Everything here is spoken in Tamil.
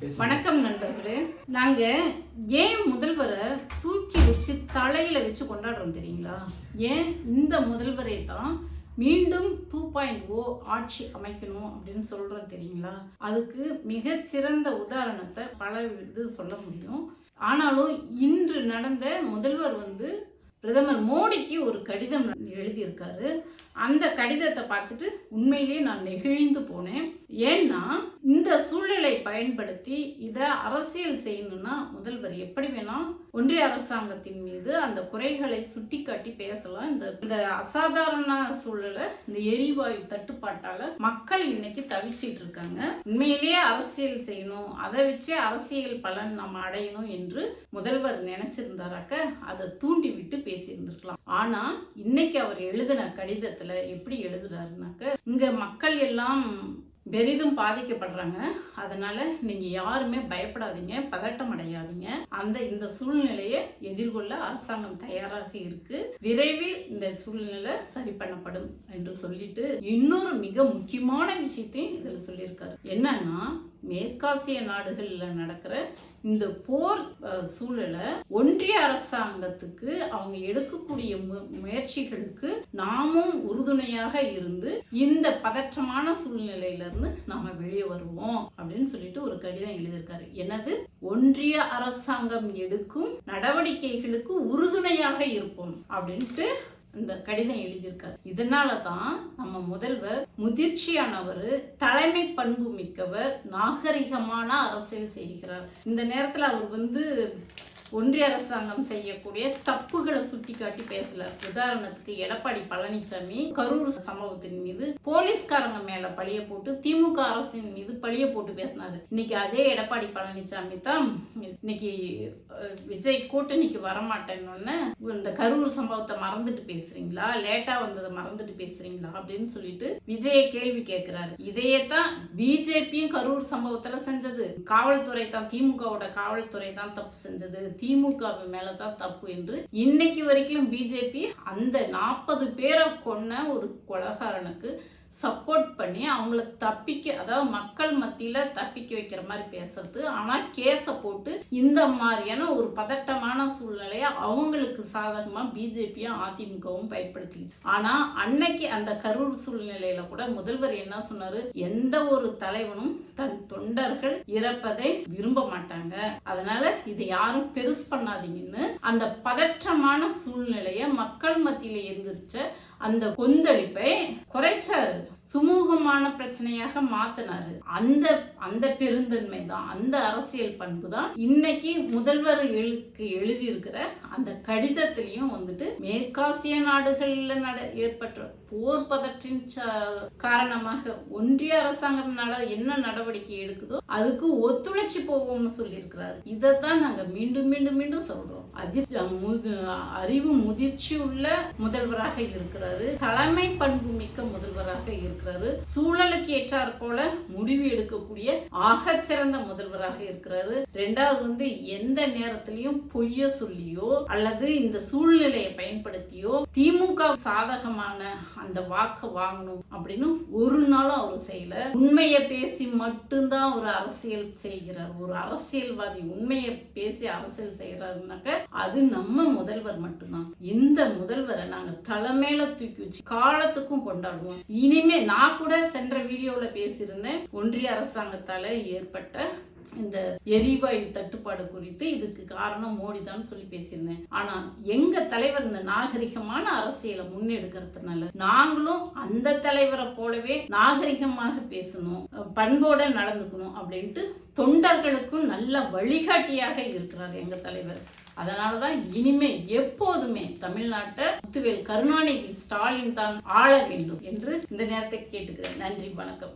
வணக்கம் நண்பர்களே. நாங்க ஏன் முதல்வரை தூக்கி வச்சு தலையில வச்சு கொண்டாடுறோம் தெரியுங்களா? ஏன் இந்த முதல்வரை தான் மீண்டும் 2.0 ஆட்சி அமைக்கணும் அப்படின்னு சொல்றோம் தெரியுங்களா? அதுக்கு மிகச்சிறந்த உதாரணத்தை பல இது சொல்ல முடியும். ஆனாலும் இன்று நடந்த முதல்வர் பிரதமர் மோடிக்கு ஒரு கடிதம் எழுதியிருக்காரு. அந்த கடிதத்தை பார்த்துட்டு உண்மையிலேயே நான் நெகிழ்ந்து போனேன். ஏன்னா இந்த சூழ்நிலை பயன்படுத்தி இதை அரசியல் செய்யணும்னா முதல்வர் எப்படி வேணா ஒன்றிய அரசாங்கத்தின் மீது அந்த குறைகளை சுட்டி காட்டி பேசலாம். இந்த அசாதாரண சூழலை, இந்த எரிவாயு தட்டுப்பாட்டால மக்கள் இன்னைக்கு தவிச்சிட்டு இருக்காங்க. உண்மையிலேயே அரசியல் செய்யணும், அதை வச்சே அரசியல் பலன் நம்ம அடையணும் என்று முதல்வர் நினைச்சிருந்தாராக்க அதை தூண்டி விட்டு பேசியிருந்திருக்கலாம். ஆனா இன்னைக்கு அவர் எழுதின கடிதத்துல எப்படி எழுதுறாருனாக்க, இங்க மக்கள் எல்லாம் பெரிதும் பாதிக்கப்படுறாங்க. அதனால நீங்க யாருமே பயப்படாதீங்க, பதட்டம் அடையாதீங்க. இந்த சூழ்நிலையை எதிர்கொள்ள அரசாங்கம் தயாராக இருக்கு. விரைவில் இந்த சூழ்நிலை சரி பண்ணப்படும் என்று சொல்லிட்டு இன்னொரு மிக முக்கியமான விஷயத்தையும் இதுல சொல்லியிருக்காரு. என்னன்னா, மேற்காசிய நாடுகள்ல நடக்கிற இந்த போர் சூழலை ஒன்றிய அரசாங்கத்துக்கு அவங்க எடுக்கக்கூடிய முயற்சிகளுக்கு நாமும் உறுதுணையாக இருந்து இந்த பதற்றமான சூழ்நிலையில இருந்து நாம வெளியே வருவோம் அப்படின்னு சொல்லிட்டு ஒரு கடிதம் எழுதியிருக்காரு. என்னது? ஒன்றிய அரசாங்கம் எடுக்கும் நடவடிக்கைகளுக்கு உறுதுணையாக இருப்போம் அப்படின்ட்டு இந்த கடிதம் எழுதியிருக்காரு. இதனாலதான் நம்ம முதல்வர் முதிர்ச்சியானவர், தலைமை பண்பு மிக்கவர், நாகரிகமான அரசியல் செய்கிறார். இந்த நேரத்துல அவர் ஒன்றிய அரசாங்கம் செய்யக்கூடிய தப்புகளை சுட்டி காட்டி பேசல. உதாரணத்துக்கு எடப்பாடி பழனிசாமி கரூர் சம்பவத்தின் மீது போலீஸ்காரங்க மேல பழிய போட்டு திமுக அரசின் மீது பழிய போட்டு பேசினாரு. இன்னைக்கு அதே எடப்பாடி பழனிசாமி தான் இன்னைக்கு விஜய் கூட்டணிக்கு வரமாட்டேன்னு இந்த கரூர் சம்பவத்தை மறந்துட்டு பேசுறீங்களா, லேட்டா வந்ததை மறந்துட்டு பேசுறீங்களா அப்படின்னு சொல்லிட்டு விஜய கேள்வி கேட்கிறாரு. இதையேதான் பிஜேபியும் கரூர் சம்பவத்துல செஞ்சது. காவல்துறை தான், திமுகவோட காவல்துறை தான் தப்பு செஞ்சது, திமுக மேலதான் தப்பு என்று இன்னைக்கு வரைக்கும் பிஜேபி அந்த 40 பேரை கொன்ன ஒரு கொலைகாரனுக்கு சப்போர்ட் பண்ணி அவங்கள அதாவது மக்கள் மத்தியில தப்பிக்க வைக்கிற மாதிரி பேசுறது. ஆனா கேஸ போட்டு இந்த மாதிரியான ஒரு பதட்டமான சூழ்நிலைய அவங்களுக்கு சாதகமா பிஜேபியும் அதிமுகவும் பயன்படுத்திச்சு. ஆனா அன்னைக்கு அந்த கரூர் சூழ்நிலையில கூட முதல்வர் என்ன சொன்னாரு? எந்த ஒரு தலைவனும் தன் தொண்டர்கள் இறப்பதை விரும்ப மாட்டாங்க, அதனால இதை யாரும் பெருசு பண்ணாதீங்கன்னு அந்த பதற்றமான சூழ்நிலைய மக்கள் மத்தியில எந்திரிச்ச அந்த கொந்தளிப்பை குறைச்சாரு, சுமூகமான பிரச்சனையாக மாத்தினாரு. அந்த பெருந்தன்மை தான், அந்த அரசியல் பண்பு தான் இன்னைக்கு முதல்வர்களுக்கு எழுதியிருக்கிற அந்த கடிதத்திலையும் மேற்காசிய நாடுகள்ல ஏற்பட்ட போர் பதற்றின் காரணமாக ஒன்றிய அரசாங்கம் என்ன நடவடிக்கை எடுக்குதோ அதுக்கு ஒத்துழைச்சி போவோம்னு சொல்லியிருக்கிறாரு. இதைத்தான் நாங்க மீண்டும் மீண்டும் மீண்டும் சொல்றோம். அறிவு முதிர்ச்சி உள்ள முதல்வராக இருக்கிறாரு, தலைமை பண்பு மிக்க முதல்வராக இருக்கிறாரு, சூழலுக்கு ஏற்றாற் போல முடிவு எடுக்கக்கூடிய ஆகச்சிறந்த முதல்வராக இருக்கிறாரு. ரெண்டாவது எந்த நேரத்திலையும் பொய்ய சொல்லியோ அல்லது இந்த சூழ்நிலையை பயன்படுத்தியோ திமுக சாதகமான அந்த வாக்கு வாங்கணும் அப்படின்னு ஒரு நாளும் அவர் செய்யல. உண்மையை பேசி மட்டும்தான் ஒரு அரசியல் செய்கிறார். ஒரு அரசியல்வாதி உண்மையை பேசி அரசியல் செய்யறாருனாக்க அது நம்ம முதல்வர் மட்டும்தான். இந்த முதல்வரை நாங்க தலைமையில தூக்கி வச்சு காலத்துக்கும் கொண்டாடுவோம். இனிமே நான் கூட சென்ற வீடியோல பேசியிருந்தேன், ஒன்றிய அரசாங்கத்தால ஏற்பட்ட இந்த எரிவாயு தட்டுப்பாடு குறித்து இதுக்கு காரணம் மோடி தான் சொல்லி பேசியிருந்தேன். ஆனா எங்க தலைவர் இந்த நாகரிகமான அரசியலை முன்னெடுக்கிறதுனால நாங்களும் அந்த தலைவரை போலவே நாகரிகமாக பேசணும், பண்போட நடந்துக்கணும் அப்படின்ட்டு தொண்டர்களுக்கும் நல்ல வழிகாட்டியாக இருக்கிறார் எங்க தலைவர். அதனாலதான் இனிமே எப்போதுமே தமிழ்நாட்டை முத்துவேல் கருணாநிதி ஸ்டாலின் தான் ஆள வேண்டும் என்று இந்த நேரத்தை கேட்டுக்கிறேன். நன்றி, வணக்கம்.